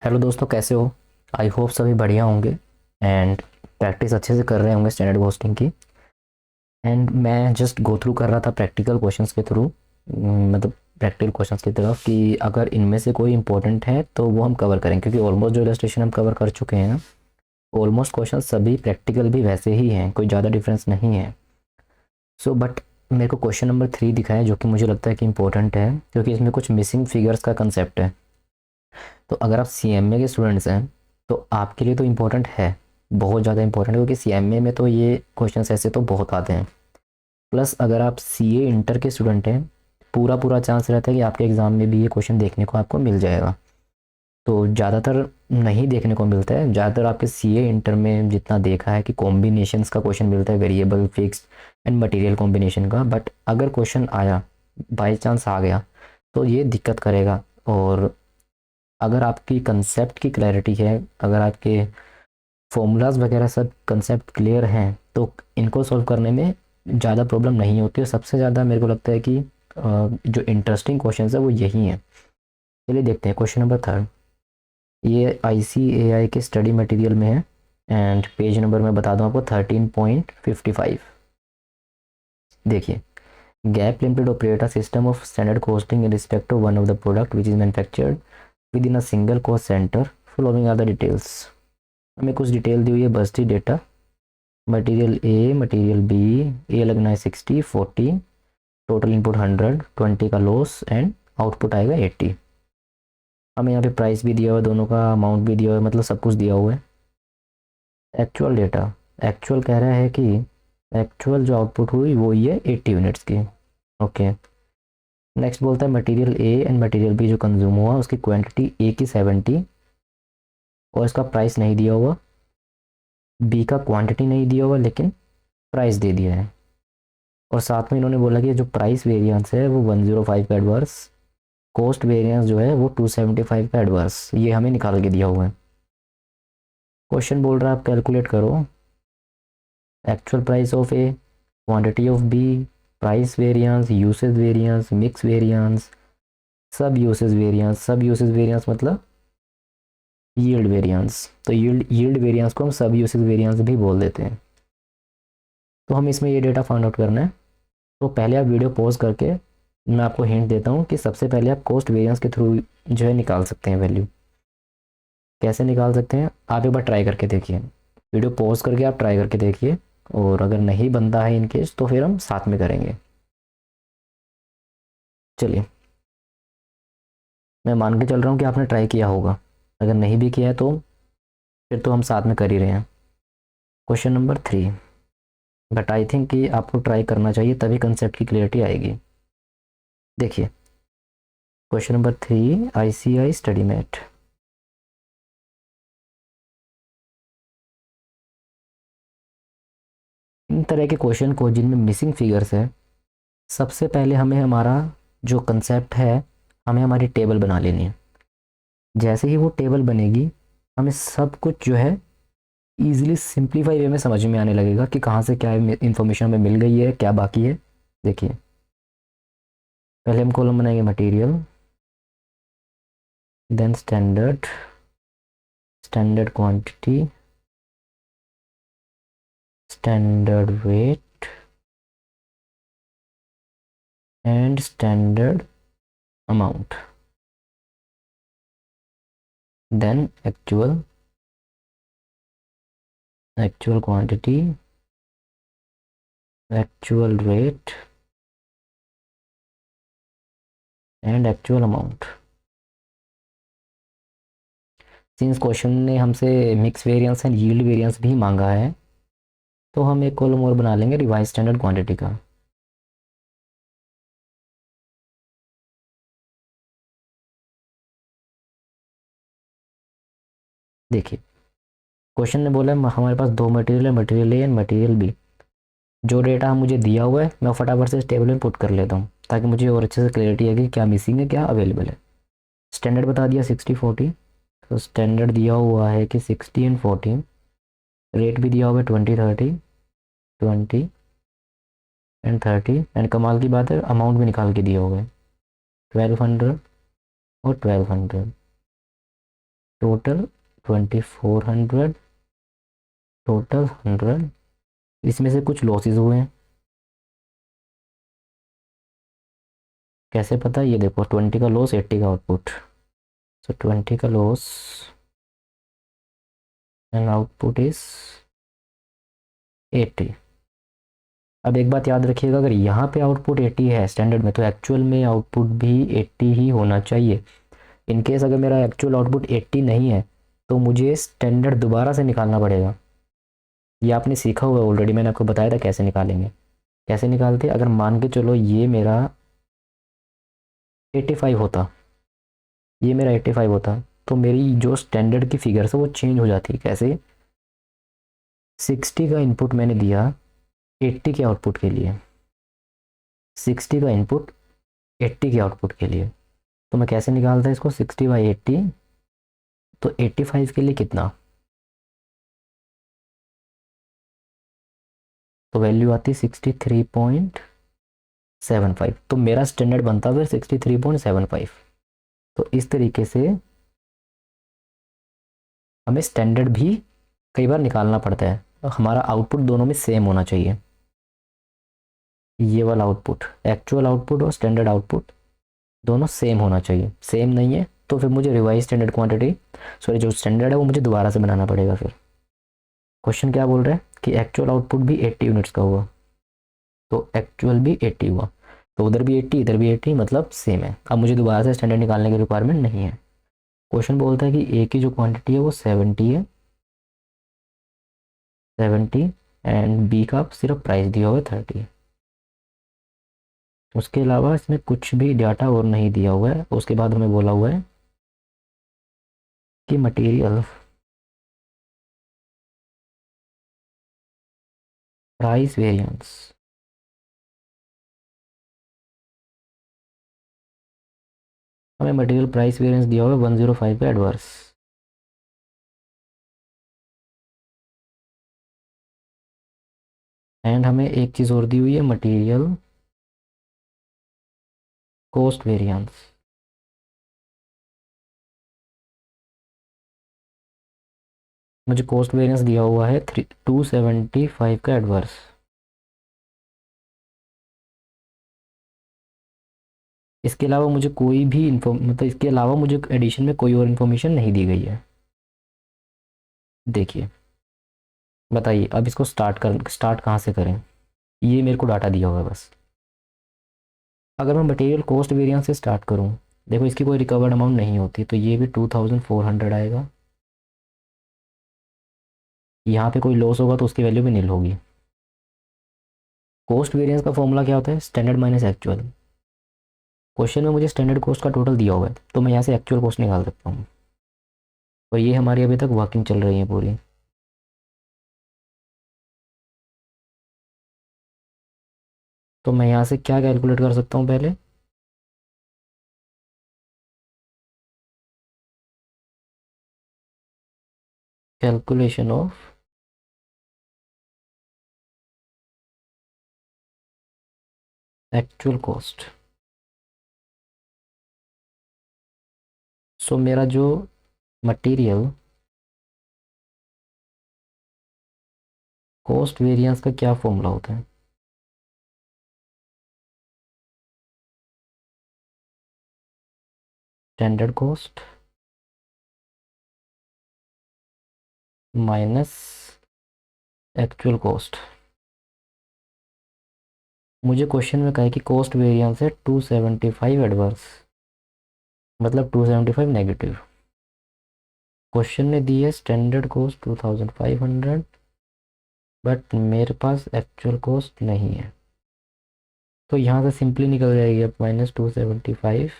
Hello दोस्तों, कैसे हो? आई होप सभी बढ़िया होंगे एंड प्रैक्टिस अच्छे से कर रहे होंगे स्टैंडर्ड होस्टिंग की। एंड मैं जस्ट गो थ्रू कर रहा था प्रैक्टिकल क्वेश्चंस के थ्रू, मतलब प्रैक्टिकल क्वेश्चंस की तरफ कि अगर इनमें से कोई इंपॉर्टेंट है तो वो हम कवर करें, क्योंकि ऑलमोस्ट जो इलस्ट्रेशन हम कवर कर चुके हैं ना, ऑलमोस्ट क्वेश्चन सभी प्रैक्टिकल भी वैसे ही हैं, कोई ज़्यादा डिफरेंस नहीं है। सो बट मेरे को क्वेश्चन नंबर 3 दिखा है जो कि मुझे लगता है कि इंपॉर्टेंट है, क्योंकि इसमें कुछ मिसिंग फिगर्स का कंसेप्ट है। तो अगर आप सीएमए के स्टूडेंट्स हैं तो आपके लिए तो इम्पोर्टेंट है, बहुत ज़्यादा इम्पोर्टेंट है, क्योंकि सीएमए में तो ये क्वेश्चंस ऐसे तो बहुत आते हैं। प्लस अगर आप सीए इंटर के स्टूडेंट हैं, पूरा पूरा चांस रहता है कि आपके एग्ज़ाम में भी ये क्वेश्चन देखने को आपको मिल जाएगा। तो ज़्यादातर नहीं देखने को मिलता है, ज़्यादातर आपके सीए इंटर में जितना देखा है कि कॉम्बिनेशंस का क्वेश्चन मिलता है, variable, fixed and material combination का। बट अगर क्वेश्चन आया, बाई चांस आ गया, तो ये दिक्कत करेगा। और अगर आपकी कंसेप्ट की क्लैरिटी है, अगर आपके फॉर्मूलाज वगैरह सब कंसेप्ट क्लियर हैं, तो इनको सॉल्व करने में ज़्यादा प्रॉब्लम नहीं होती। और सबसे ज़्यादा मेरे को लगता है कि जो इंटरेस्टिंग क्वेश्चन है वो यही हैं। चलिए देखते हैं क्वेश्चन नंबर 3। ये ICAI के स्टडी मटेरियल में है एंड पेज नंबर मैं बता दूं आपको 13.55। देखिए, Gap Limited operate a system of standard costing in respect of one of the product which is manufactured within a single cost centre. Following are the details. हमें कुछ detail दी हुई है, बस्ती data. Material A, material B, A लगना है 60/40, total input 100, 20 का loss and output आएगा 80। हमें यहाँ पे प्राइस भी दिया हुआ है, दोनों का अमाउंट भी दिया हुआ है, मतलब सब कुछ दिया हुआ है। एक्चुअल डेटा, एक्चुअल कह रहा है कि एक्चुअल जो आउटपुट हुई वो ये 80 यूनिट्स की। ओके, नेक्स्ट बोलता है material A and material B जो कंज्यूम हुआ उसकी क्वांटिटी ए की 70 और इसका प्राइस नहीं दिया हुआ। बी का क्वांटिटी नहीं दिया हुआ लेकिन प्राइस दे दिया है। और साथ में इन्होंने बोला कि जो प्राइस वेरिएंस है वो 105 का एडवर्स, कॉस्ट वेरिएंस जो है वो 275 का एडवर्स, ये हमें निकाल के दिया हुआ है। क्वेश्चन बोल रहा है आप कैलकुलेट करो actual price of A, quantity of B, price variance, usage variance, mix variance, sub usage variance. Sub usage variance मतलब यील्ड वेरिएंस। तो यील्ड वेरिएंस को हम सब यूसेज वेरिएंस भी बोल देते हैं। तो हम इसमें ये डेटा फाइंड आउट करना है। तो पहले आप वीडियो पॉज करके, मैं आपको हिंट देता हूँ कि सबसे पहले आप कॉस्ट वेरिएंस के थ्रू जो है निकाल सकते हैं वैल्यू। कैसे निकाल सकते हैं आप एक बार ट्राई करके देखिए, वीडियो पॉज करके आप ट्राई करके देखिए। और अगर नहीं बनता है इन केस तो फिर हम साथ में करेंगे। चलिए, मैं मान के चल रहा हूँ कि आपने ट्राई किया होगा, अगर नहीं भी किया है तो फिर तो हम साथ में कर ही रहे हैं। Question number 3, but I think कि आपको ट्राई करना चाहिए तभी कंसेप्ट की क्लियरिटी आएगी। देखिए, question number 3, ICAI study mat. इन तरह के क्वेश्चन को जिनमें मिसिंग फिगर्स है, सबसे पहले हमें हमारा जो कंसेप्ट है, हमें हमारी टेबल बना लेनी है। जैसे ही वो टेबल बनेगी, हमें सब कुछ जो है ईजिली सिंप्लीफाई वे में समझ में आने लगेगा कि कहाँ से क्या इन्फॉर्मेशन हमें मिल गई है, क्या बाकी है। देखिए, पहले हम कॉलम बनाएंगे material, then standard, standard quantity, standard weight and standard amount, then actual, actual quantity, actual rate and actual amount. Since question ने हमसे mix variance and yield variance भी मांगा है, तो हम एक कॉलम और बना लेंगे रिवाइज स्टैंडर्ड क्वांटिटी का। देखिए, क्वेश्चन ने बोला हमारे पास दो मटेरियल है, material A and material B. जो डेटा मुझे दिया हुआ है मैं फटाफट से इस टेबल में पुट कर लेता हूँ, ताकि मुझे और अच्छे से क्लियरिटी है कि क्या मिसिंग है, क्या अवेलेबल है। स्टैंडर्ड बता दिया 60/40, तो स्टैंडर्ड दिया हुआ है कि 60 and 40। रेट भी दिया हुआ है 20/30, 20 and 30। एंड कमाल की बात है, अमाउंट भी निकाल के दिया हुआ है 1200 और 1200। टोटल 2400, टोटल 100, इसमें से कुछ लॉसेस हुए हैं। कैसे पता, ये देखो 20 का लॉस 80 का आउटपुट, सो 20 का लॉस एंड आउटपुट इज 80। अब एक बात याद रखिएगा, अगर यहाँ पे आउटपुट 80 है स्टैंडर्ड में, तो एक्चुअल में आउटपुट भी 80 ही होना चाहिए। इन केस अगर मेरा एक्चुअल आउटपुट 80 नहीं है, तो मुझे स्टैंडर्ड दोबारा से निकालना पड़ेगा। ये आपने सीखा हुआ है ऑलरेडी, मैंने आपको बताया था कैसे निकालेंगे। कैसे निकालते, अगर मान के चलो ये मेरा 85 होता, ये मेरा 85 होता, तो मेरी जो स्टैंडर्ड की फिगर है वो चेंज हो जाती है। कैसे, 60 का इनपुट मैंने दिया 80 के आउटपुट के लिए, 60 का इनपुट 80 के आउटपुट के लिए, तो मैं कैसे निकालता इसको, 60/80, तो 85 के लिए कितना, तो वैल्यू आती 63.75, तो मेरा स्टैंडर्ड बनता फिर 63.75। तो इस तरीके से हमें स्टैंडर्ड भी कई बार निकालना पड़ता है, हमारा आउटपुट दोनों में सेम होना चाहिए। ये वाला आउटपुट, एक्चुअल आउटपुट और स्टैंडर्ड आउटपुट दोनों सेम होना चाहिए। सेम नहीं है तो फिर मुझे रिवाइज स्टैंडर्ड क्वांटिटी, सॉरी जो स्टैंडर्ड है वो मुझे दोबारा से बनाना पड़ेगा। फिर क्वेश्चन क्या बोल रहा है कि एक्चुअल आउटपुट भी 80 यूनिट्स का हुआ, तो एक्चुअल भी 80 हुआ, तो उधर भी 80 इधर भी 80, मतलब सेम है। अब मुझे दोबारा से स्टैंडर्ड निकालने की रिक्वायरमेंट नहीं है। क्वेश्चन बोलता है कि ए की जो क्वांटिटी है वो 70 है, 70, एंड बी का सिर्फ प्राइस दिया हुआ है 30। उसके अलावा इसमें कुछ भी डाटा और नहीं दिया हुआ है। उसके बाद हमें बोला हुआ है कि मटेरियल प्राइस वेरिएंस, हमें मटेरियल प्राइस वेरिएंस दिया हुआ है 105 पे एडवर्स। एंड हमें एक चीज़ और दी हुई है, मटेरियल कॉस्ट वेरिएंस, मुझे कॉस्ट वेरिएंस दिया हुआ है 275 का एडवर्स। इसके अलावा मुझे कोई भी मतलब इसके अलावा मुझे एडिशन में कोई और इन्फॉर्मेशन नहीं दी गई है। देखिए, बताइए अब इसको स्टार्ट कहाँ से करें, ये मेरे को डाटा दिया हुआ है बस। अगर मैं मटेरियल कॉस्ट वेरिएंस से स्टार्ट करूँ, देखो इसकी कोई रिकवर्ड अमाउंट नहीं होती, तो ये भी 2400 आएगा। यहाँ पे कोई लॉस होगा तो उसकी वैल्यू भी नील होगी। कॉस्ट वेरिएंस का फॉर्मूला क्या होता है, स्टैंडर्ड माइनस एक्चुअल। क्वेश्चन में मुझे स्टैंडर्ड कॉस्ट का टोटल दिया हुआ है, तो मैं यहाँ से एक्चुअल कॉस्ट निकाल सकता हूँ, और ये हमारी अभी तक वर्किंग चल रही है पूरी। तो मैं यहाँ से क्या कैलकुलेट कर सकता हूँ पहले, कैलकुलेशन ऑफ एक्चुअल कॉस्ट। सो मेरा जो मटेरियल कॉस्ट वेरिएंस का क्या फॉर्मूला होता है, standard cost minus actual cost. मुझे क्वेश्चन में कहा है कि कॉस्ट वेरिएंस है 275 एडवर्स, मतलब 275 नेगेटिव। क्वेश्चन ने दी है स्टैंडर्ड कॉस्ट 2500, बट मेरे पास एक्चुअल कॉस्ट नहीं है, तो यहाँ से सिंपली निकल जाएगी अब -275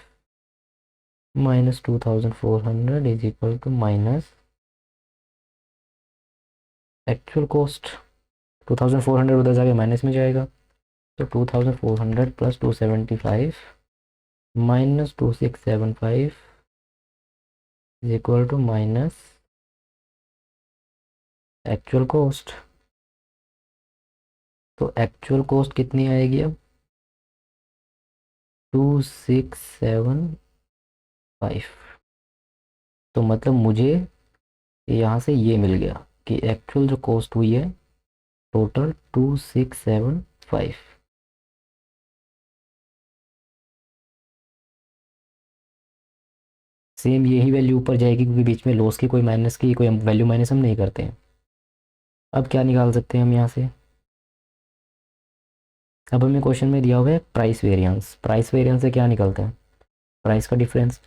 -2400 is equal to minus actual cost. 2400 उधर जाके माइनस में जाएगा, तो 2400 plus 275 -2675 is equal to minus actual cost. तो एक्चुअल कॉस्ट कितनी आएगी अब, 2675। तो मतलब मुझे यहाँ से ये मिल गया कि एक्चुअल जो कॉस्ट हुई है टोटल 2675। सेम यही वैल्यू ऊपर जाएगी क्योंकि बीच में लॉस की कोई माइनस की कोई वैल्यू माइनस हम नहीं करते हैं। अब क्या निकाल सकते हैं हम यहाँ से? अब हमें क्वेश्चन में दिया हुआ है प्राइस वेरिएंस। प्राइस वेरिएंस से क्या निकलता है? प्राइस का difference,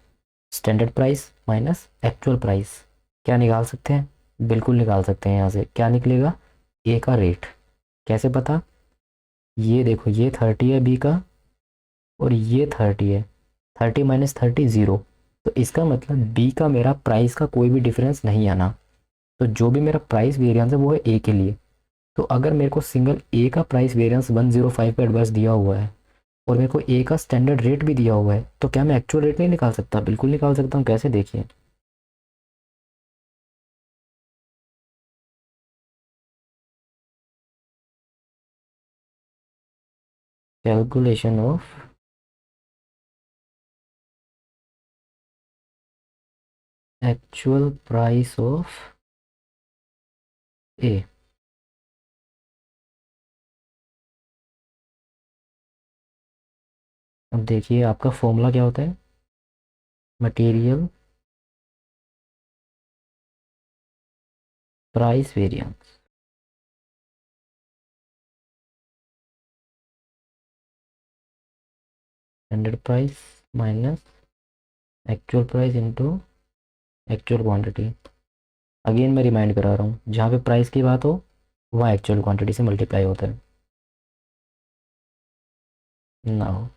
standard price minus actual price. क्या निकाल सकते हैं? बिल्कुल निकाल सकते हैं। यहाँ से क्या निकलेगा? ए का रेट। कैसे पता? ये देखो, ये 30 है बी का और ये 30 है। 30 माइनस 30 ज़ीरो। तो इसका मतलब बी का मेरा प्राइस का कोई भी डिफरेंस नहीं आना। तो जो भी मेरा प्राइस वेरिएंस है वो है ए के लिए। तो अगर मेरे को सिंगल ए का प्राइस वेरिएंस 105 पे एडवाइस दिया हुआ है और मेरे को ए का स्टैंडर्ड रेट भी दिया हुआ है, तो क्या मैं एक्चुअल रेट नहीं निकाल सकता? बिल्कुल निकाल सकता हूँ। कैसे? देखिए, calculation of actual price of A. अब देखिए आपका फॉर्मूला क्या होता है? Material price variance. Standard price minus actual price into actual quantity. Again मैं रिमाइंड करा रहा हूँ, जहाँ पे प्राइस की बात हो वहाँ एक्चुअल क्वांटिटी से मल्टीप्लाई होता है ना हो।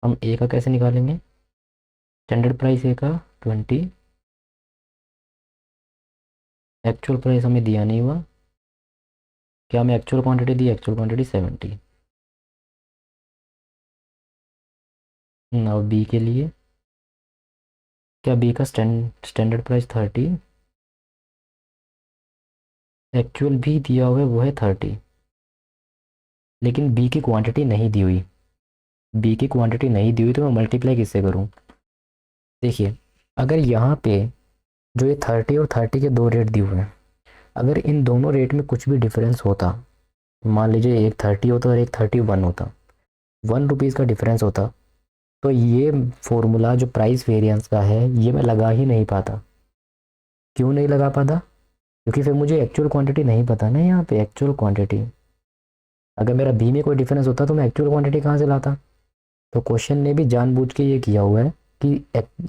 हम ए का कैसे निकालेंगे? स्टैंडर्ड प्राइस ए का 20, एक्चुअल प्राइस हमें दिया नहीं हुआ। क्या हमें एक्चुअल क्वांटिटी दी? Actual quantity 70। नाउ बी के लिए क्या बी का स्टैंडर्ड प्राइस 30, एक्चुअल भी दिया हुआ है वो है 30, लेकिन बी की क्वांटिटी नहीं दी हुई। बी की क्वांटिटी नहीं दी हुई तो मैं मल्टीप्लाई किससे करूँ? देखिए, अगर यहाँ पे जो ये 30 और 30 के दो रेट दिए हुए हैं, अगर इन दोनों रेट में कुछ भी डिफरेंस होता, मान लीजिए एक 30 होता और एक 31 होता, 1 रुपीज़ का डिफरेंस होता, तो ये फॉर्मूला जो प्राइस वेरिएंस का है ये मैं लगा ही नहीं पाता। क्यों नहीं लगा पाता? क्योंकि फिर मुझे एक्चुअल क्वांटिटी नहीं पता ना। यहाँ पे एक्चुअल क्वांटिटी, अगर मेरा बी में कोई डिफरेंस होता तो मैं एक्चुअल क्वांटिटी कहाँ से लाता? तो क्वेश्चन ने भी जानबूझ के ये किया हुआ है कि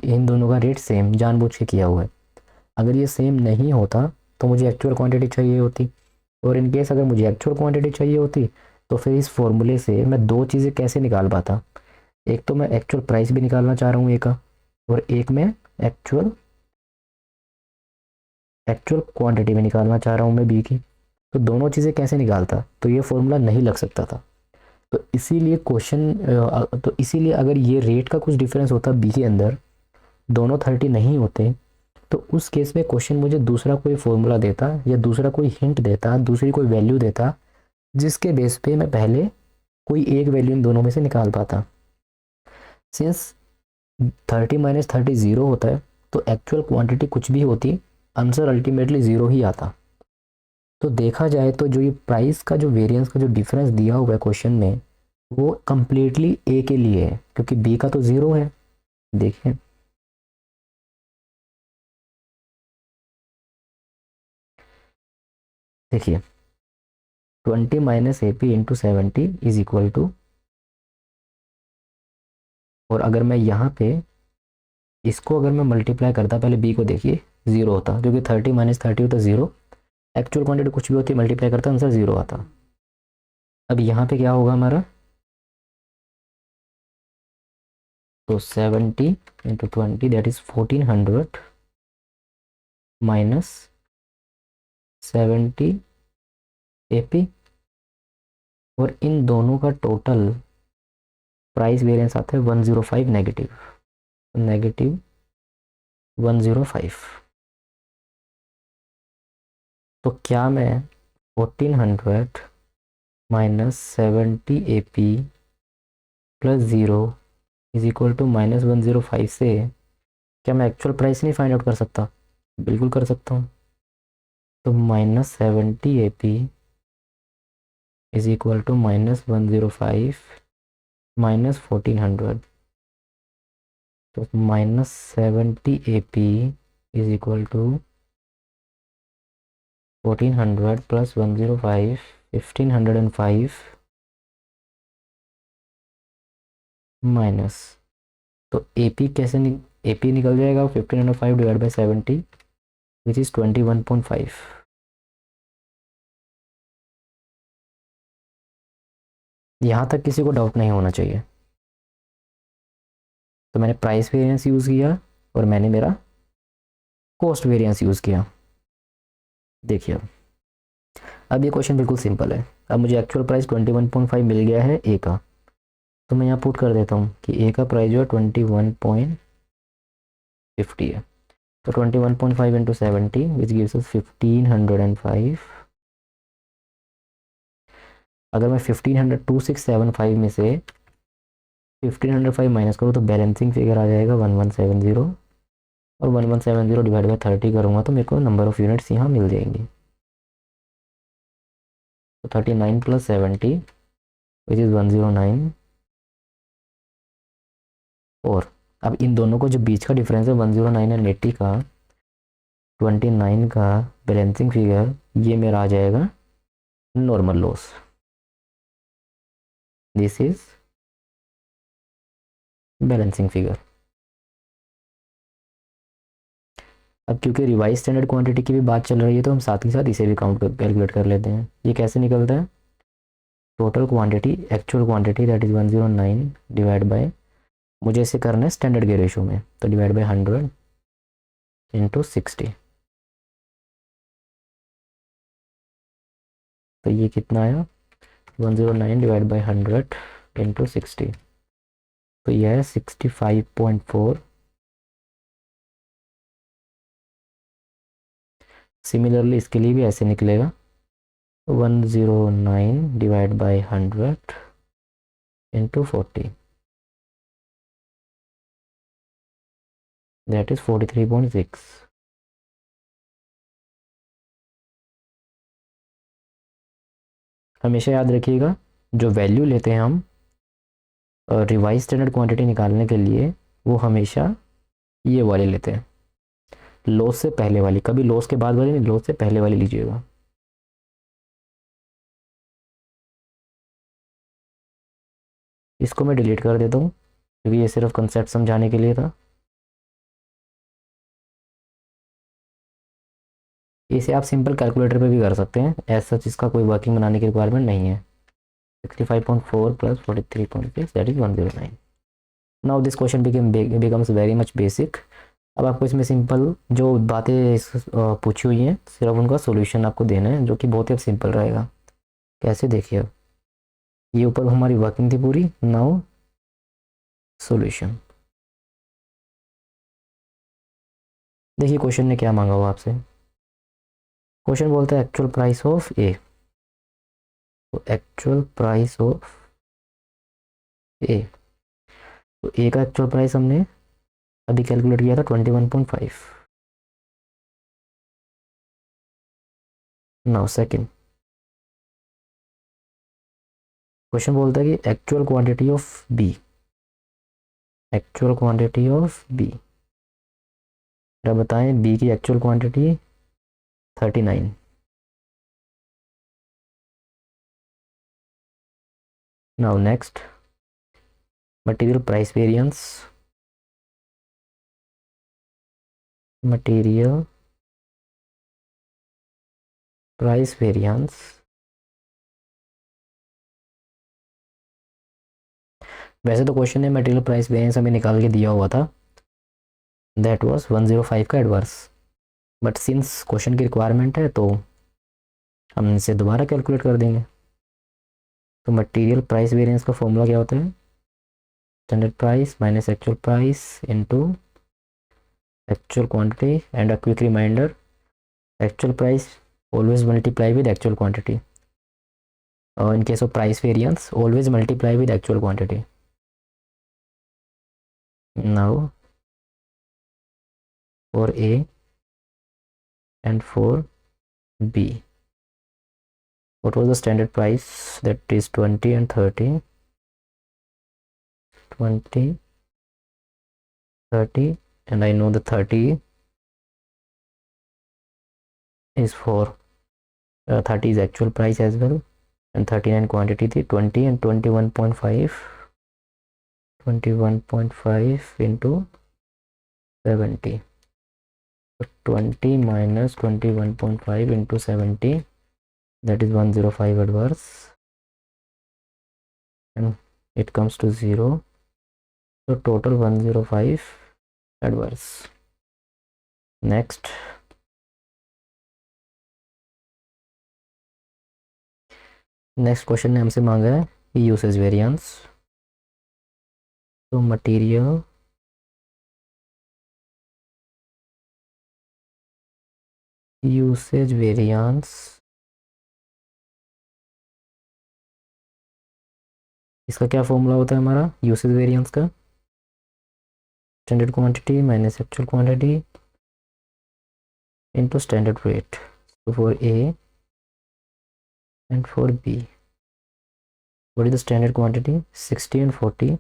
इन दोनों का रेट सेम जानबूझ के किया हुआ है। अगर ये सेम नहीं होता तो मुझे एक्चुअल क्वांटिटी चाहिए होती, और इन केस अगर मुझे एक्चुअल क्वांटिटी चाहिए होती तो फिर इस फॉर्मूले से मैं दो चीज़ें कैसे निकाल पाता? एक तो मैं एक्चुअल प्राइस भी निकालना चाह रहा हूँ ए का, और एक मैं एक्चुअल एक्चुअल क्वांटिटी भी निकालना चाह रहा हूँ मैं बी की। तो दोनों चीज़ें कैसे निकालता? तो ये फॉर्मूला नहीं लग सकता था। तो इसीलिए तो इसीलिए अगर ये रेट का कुछ डिफरेंस होता बी के अंदर, दोनों 30 नहीं होते, तो उस केस में क्वेश्चन मुझे दूसरा कोई फॉर्मूला देता या दूसरा कोई हिंट देता, दूसरी कोई वैल्यू देता, जिसके बेस पे मैं पहले कोई एक वैल्यू इन दोनों में से निकाल पाता। सिंस 30 माइनस 30 ज़ीरो होता है, तो एक्चुअल क्वांटिटी कुछ भी होती, आंसर अल्टीमेटली ज़ीरो ही आता। तो देखा जाए तो जो ये प्राइस का जो वेरिएंस का जो डिफरेंस दिया हुआ है क्वेश्चन में, वो कंप्लीटली ए के लिए है क्योंकि बी का तो ज़ीरो है। देखिए, देखिए 20 minus A P into 70 is equal to, और अगर मैं यहाँ पे इसको अगर मैं मल्टीप्लाई करता, पहले बी को देखिए, ज़ीरो होता क्योंकि 30 माइनस 30 होता ज़ीरो। एक्चुअल क्वांटिटी कुछ भी होती मल्टीप्लाई करता आंसर ज़ीरो आता। अब यहाँ पे क्या होगा हमारा? तो 70 into 20 that is 1400 minus 70 A P, और इन दोनों का टोटल प्राइस वेरिएंस आता है 105 नेगेटिव, नेगेटिव 105। तो क्या मैं 1400 minus 70 A P plus 0 is equal to -105 से क्या मैं एक्चुअल प्राइस नहीं फाइंड आउट कर सकता? बिल्कुल कर सकता हूँ। तो -70 AP इज इक्वल टू -105 -1400। तो -70 AP इज इक्वल टू 1400 प्लस 105 1505 माइनस, तो AP कैसे AP निकल जाएगा 1505 डिवाइड बाई 70 विच इज़ 21.5। यहाँ तक किसी को डाउट नहीं होना चाहिए। तो मैंने प्राइस वेरिएंस यूज़ किया और मैंने मेरा कॉस्ट वेरिएंस यूज़ किया। देखिए अब ये क्वेश्चन बिल्कुल सिंपल है। अब मुझे एक्चुअल प्राइस 21.5 मिल गया है ए का, तो मैं यहाँ पुट कर देता हूँ कि ए का प्राइस जो है 21.50 है। तो 21.5 इंटू 70 विच गिव्स अस 1505। अगर मैं 2675 में से 1505 माइनस करूँ तो बैलेंसिंग फिगर आ जाएगा 1170, और 1170 डिवाइड बाई 30 करूँगा तो मेरे को नंबर ऑफ यूनिट्स यहाँ मिल जाएंगी। तो 39 प्लस 70 विच इज़ 109। और अब इन दोनों को जो बीच का डिफरेंस है 109 एंड 80 का, 29 का बैलेंसिंग फिगर ये मेरा आ जाएगा normal loss. This is balancing figure. अब क्योंकि रिवाइज स्टैंडर्ड क्वांटिटी की भी बात चल रही है तो हम साथ ही साथ इसे भी काउंट कैलकुलेट कर लेते हैं। ये कैसे निकलता है? Total quantity actual quantity that is 109 divide by, मुझे इसे करना है स्टैंडर्ड के रेशो में, तो डिवाइड बाय 100 इंटू 60। तो ये कितना आया? 109 डिवाइड बाई 100 इंटू 60, तो यह है 65.4। सिमिलरली इसके लिए भी ऐसे निकलेगा 109 divide by 100 into 40, that is 43.6। हमेशा याद रखिएगा जो वैल्यू लेते हैं हम रिवाइज स्टैंडर्ड क्वांटिटी निकालने के लिए, वो हमेशा ये वाले लेते हैं, लॉस से पहले वाली, कभी लॉस के बाद वाली नहीं, लॉस से पहले वाली लीजिएगा। इसको मैं डिलीट कर देता हूँ क्योंकि ये सिर्फ कंसेप्ट समझाने के लिए था। इसे आप सिंपल कैलकुलेटर पे भी कर सकते हैं, ऐसा इसका कोई वर्किंग बनाने की रिक्वायरमेंट नहीं है। 65.4 plus 43.6 that is 109। Now this question becomes very much basic. अब आपको इसमें सिंपल जो बातें पूछी हुई हैं सिर्फ उनका सॉल्यूशन आपको देना है, जो कि बहुत ही अब सिंपल रहेगा। कैसे देखिए, अब ये ऊपर हमारी वर्किंग थी पूरी, नाउ सॉल्यूशन। देखिए क्वेश्चन ने क्या मांगा हुआ आपसे। क्वेश्चन बोलता है एक्चुअल प्राइस ऑफ ए, तो एक्चुअल प्राइस ऑफ ए, तो ए का एक्चुअल प्राइस हमने अभी कैलकुलेट किया था 21.5। नाउ सेकंड क्वेश्चन बोलता है कि actual quantity of B, actual quantity of B, क्या बताएं बी की actual quantity 39। Now next material price variance, material price variance, वैसे तो क्वेश्चन ने मटेरियल प्राइस वेरिएंस हमें निकाल के दिया हुआ था, दैट वाज 105 का एडवर्स, बट सिंस क्वेश्चन की रिक्वायरमेंट है तो हम इसे दोबारा कैलकुलेट कर देंगे। तो मटेरियल प्राइस वेरिएंस का फॉर्मूला क्या होता है? Standard price minus actual price into actual quantity, and a quick reminder, actual price always multiply with actual quantity. In case of price variance, always multiply with actual quantity. Now for A and for B, what was the standard price? That is 20 and 30. 20, 30, and I know the 30 is for 30 is actual price as well, and 39 quantity थी 20 and 21.5. 21.5 into 70. So 20 minus 21.5 into 70, that is 105 adverse, and it comes to 0. So total 105 adverse. Next question ने हमसे मांगा है usage variance. तो material usage variance, इसका क्या formula होता है हमारा यूसेज वेरिएंस का? Standard quantity minus actual quantity into standard rate. So for A and for B, what is the standard quantity? 60 and 40.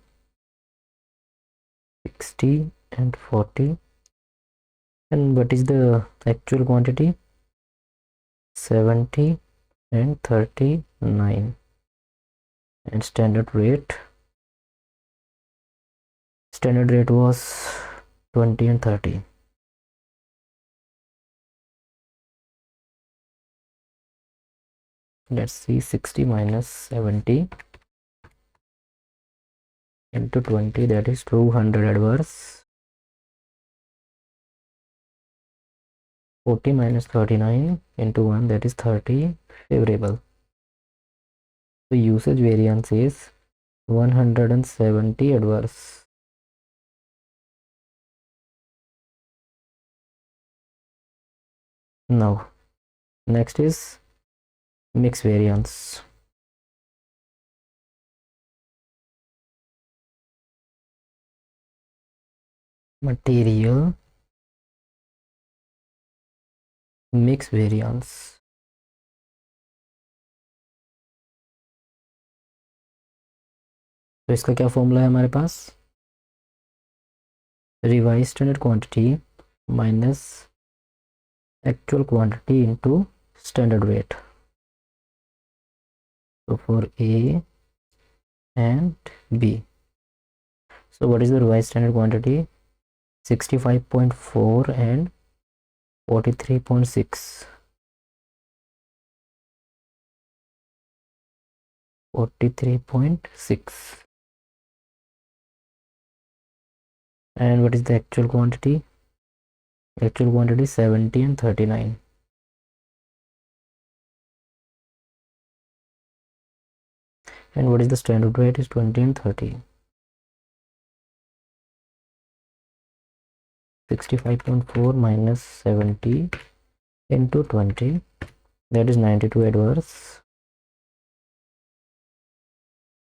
60 and 40. And what is the actual quantity? 70 and 39. And standard rate was 20 and 30. Let's see, 60 minus 70 into 20, that is 200 adverse. 40 minus 39 into 1, that is 30 favorable. The usage variance is 170 adverse. Now next is mix variance. Material mix variance. तो इसका क्या formula है हमारे पास? Revise standard quantity minus actual quantity into standard rate. So for A and B, so what is the revised standard quantity? 65.4 and 43.6. 43.6. And what is the actual quantity? Actual quantity 70 and 39. And what is the standard rate? Is 20 and 30. 65.4 minus 70 into 20, that is 92 adverse.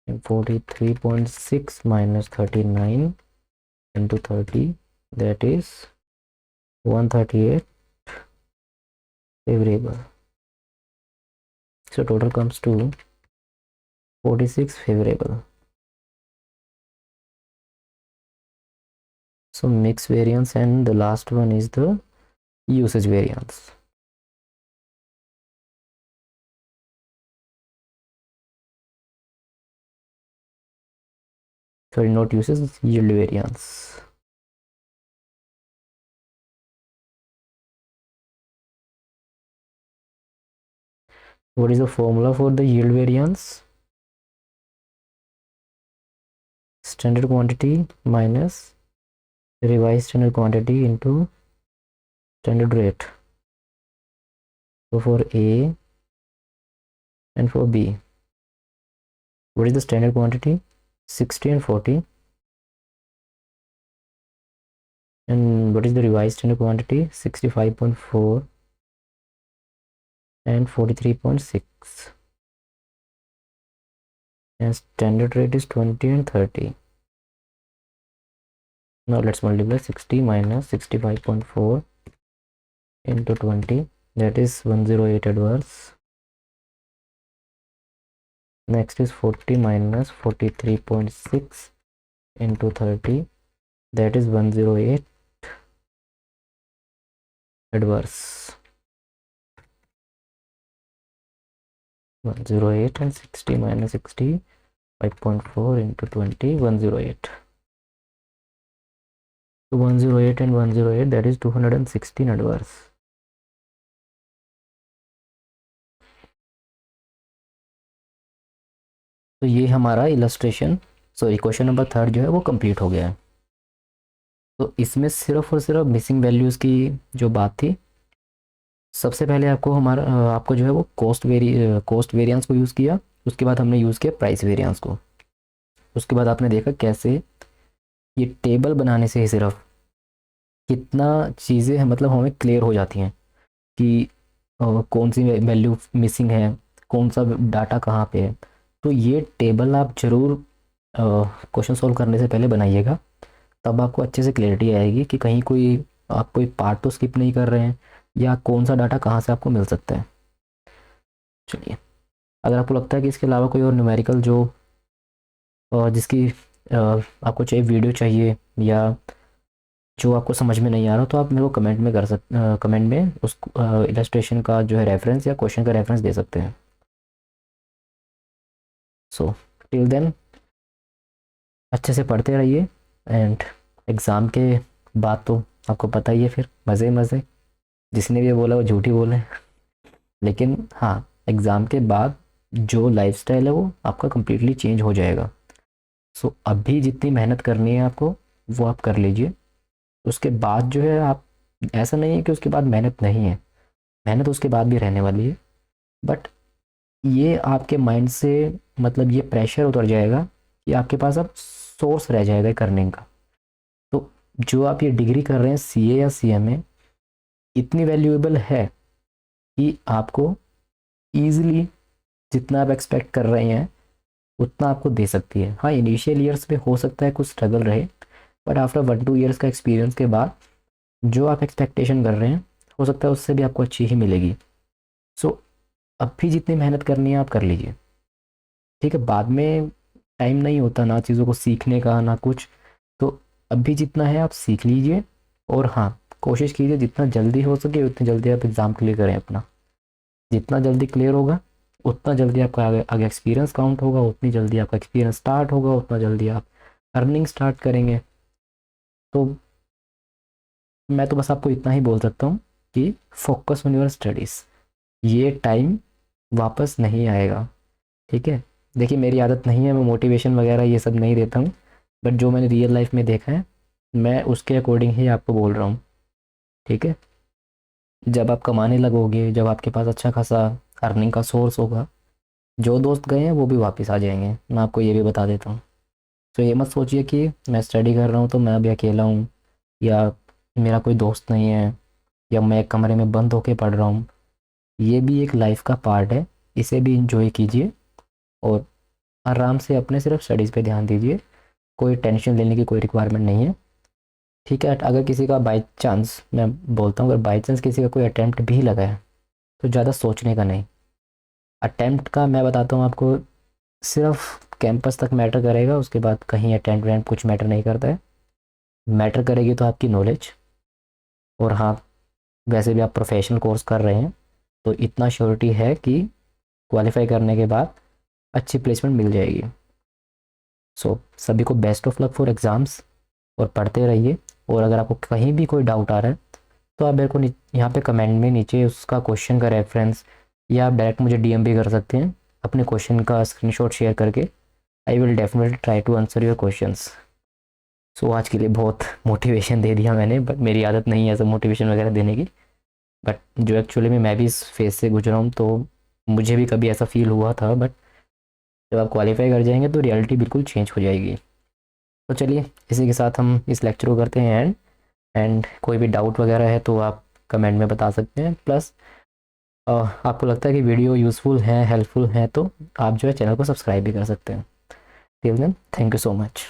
And 43.6 minus 39 into 30, that is 138 favorable. So total comes to 46 favorable. So mix variance, and the last one is the usage variance. Sorry, not usage, yield variance. What is the formula for the yield variance? Standard quantity minus revised standard quantity into standard rate. So for A and for B, what is the standard quantity? 60 and 40. And what is the revised standard quantity? 65.4 and 43.6. And standard rate is 20 and 30. Now let's multiply 60 minus 65.4 into 20, that is 108 adverse. Next is 40 minus 43.6 into 30, that is 108 adverse. 108 and 60 minus 65.4 into 20, 108. So 108 and 108, that is 216 adverse. तो ये हमारा illustration, sorry question number 3 जो है वो complete हो गया है। तो इसमें सिर्फ और सिर्फ मिसिंग वैल्यूज़ की जो बात थी, सबसे पहले आपको जो है वो कॉस्ट वेरिएंस को यूज़ किया, उसके बाद हमने यूज़ किया प्राइस वेरिएंस को। उसके बाद आपने देखा कैसे ये टेबल बनाने से ही सिर्फ कितना चीज़ें हैं, मतलब हमें क्लियर हो जाती हैं कि कौन सी वैल्यू मिसिंग है, कौन सा डाटा कहाँ पे है। तो ये टेबल आप ज़रूर क्वेश्चन सॉल्व करने से पहले बनाइएगा, तब आपको अच्छे से क्लैरिटी आएगी कि कहीं आप कोई पार्ट तो स्किप नहीं कर रहे हैं, या कौन सा डाटा कहाँ से आपको मिल सकता है। चलिए, अगर आपको लगता है कि इसके अलावा कोई और न्यूमेरिकल जिसकी आपको चाहिए वीडियो चाहिए, या जो आपको समझ में नहीं आ रहा, तो आप मेरे को कमेंट में उस इलस्ट्रेशन का जो है रेफरेंस या क्वेश्चन का रेफरेंस दे सकते हैं। सो टिल देन अच्छे से पढ़ते रहिए, एंड एग्ज़ाम के बाद तो आपको पता ही है, फिर मज़े मज़े। जिसने भी ये बोला वो झूठी बोले, लेकिन हाँ, एग्ज़ाम के बाद जो लाइफस्टाइल है वो आपका कम्प्लीटली चेंज हो जाएगा। सो अभी जितनी मेहनत करनी है आपको, वो आप कर लीजिए। उसके बाद जो है आप, ऐसा नहीं है कि उसके बाद मेहनत नहीं है, मेहनत उसके बाद भी रहने वाली है, बट ये आपके माइंड से मतलब ये प्रेशर उतर जाएगा कि आपके पास अब सोर्स रह जाएगा करने का। तो जो आप ये डिग्री कर रहे हैं सीए या सीएमए, इतनी वैल्यूएबल है कि आपको ईजिली जितना आप एक्सपेक्ट कर रहे हैं उतना आपको दे सकती है। हाँ, इनिशियल ईयर्स में हो सकता है कुछ स्ट्रगल रहे, बट आफ्टर 1-2 ईयर्स का एक्सपीरियंस के बाद जो आप एक्सपेक्टेशन कर रहे हैं, हो सकता है उससे भी आपको अच्छी ही मिलेगी। सो अब भी जितनी मेहनत करनी है आप कर लीजिए, ठीक है। बाद में टाइम नहीं होता ना चीज़ों को सीखने का, ना कुछ। तो अभी जितना है आप सीख लीजिए, और हाँ, कोशिश कीजिए जितना जल्दी हो सके उतनी जल्दी आप एग्ज़ाम क्लियर करें अपना। जितना जल्दी क्लियर होगा उतना जल्दी आपका आगे आगे एक्सपीरियंस काउंट होगा, उतनी जल्दी आपका एक्सपीरियंस स्टार्ट होगा, उतना जल्दी आप अर्निंग स्टार्ट करेंगे। तो मैं तो बस आपको इतना ही बोल सकता हूँ कि फोकस ऑन योर स्टडीज़। ये टाइम वापस नहीं आएगा, ठीक है। देखिए, मेरी आदत नहीं है, मैं मोटिवेशन वगैरह ये सब नहीं देता हूँ, बट जो मैंने रियल लाइफ में देखा है, मैं उसके अकॉर्डिंग ही आपको बोल रहा हूँ, ठीक है। जब आप कमाने लगोगे, जब आपके पास अच्छा खासा अर्निंग का सोर्स होगा, जो दोस्त गए हैं वो भी वापस आ जाएंगे, मैं आपको ये भी बता देता हूँ। तो ये मत सोचिए कि मैं स्टडी कर रहा हूँ तो मैं अभी अकेला हूँ, या मेरा कोई दोस्त नहीं है, या मैं एक कमरे में बंद होके पढ़ रहा हूँ। ये भी एक लाइफ का पार्ट है, इसे भी इंजॉय कीजिए, और आराम से अपने सिर्फ स्टडीज़ पे ध्यान दीजिए। कोई टेंशन लेने की कोई रिक्वायरमेंट नहीं है, ठीक है। अगर किसी का बाई चांस, मैं बोलता हूँ, अगर बाई चांस किसी का कोई अटैम्प्ट भी लगा है, तो ज़्यादा सोचने का नहीं। अटैम्प्ट का मैं बताता हूँ आपको, सिर्फ कैंपस तक मैटर करेगा, उसके बाद कहीं अटैम्प्ट वैम्प्ट कुछ मैटर नहीं करता है। मैटर करेगी तो आपकी नॉलेज। और हाँ, वैसे भी आप प्रोफेशनल कोर्स कर रहे हैं, तो इतना श्योरिटी है कि क्वालिफाई करने के बाद अच्छी प्लेसमेंट मिल जाएगी। सो सभी को best of luck for exams, और पढ़ते रहिए। और अगर आपको कहीं भी कोई डाउट आ रहा है, तो आप मेरे को यहाँ पे कमेंट में नीचे उसका क्वेश्चन का रेफरेंस, या आप डायरेक्ट मुझे डीएम भी कर सकते हैं अपने क्वेश्चन का स्क्रीनशॉट शेयर करके। I will definitely try to answer your questions. So आज के लिए बहुत मोटिवेशन दे दिया मैंने, बट मेरी आदत नहीं है ऐसा मोटिवेशन वगैरह देने की। बट जो एक्चुअली में मैं भी इस फेज से गुजरा हूँ, तो मुझे भी कभी ऐसा फील हुआ था, बट जब आप क्वालिफाई कर जाएंगे तो रियलिटी बिल्कुल चेंज हो जाएगी। तो चलिए, इसी के साथ हम इस लेक्चर को करते हैं एंड कोई भी डाउट वगैरह है तो आप कमेंट में बता सकते हैं। प्लस आपको लगता है कि वीडियो यूज़फुल है, हेल्पफुल है, तो आप जो है चैनल को सब्सक्राइब भी कर सकते हैं। Till then, thank you so much.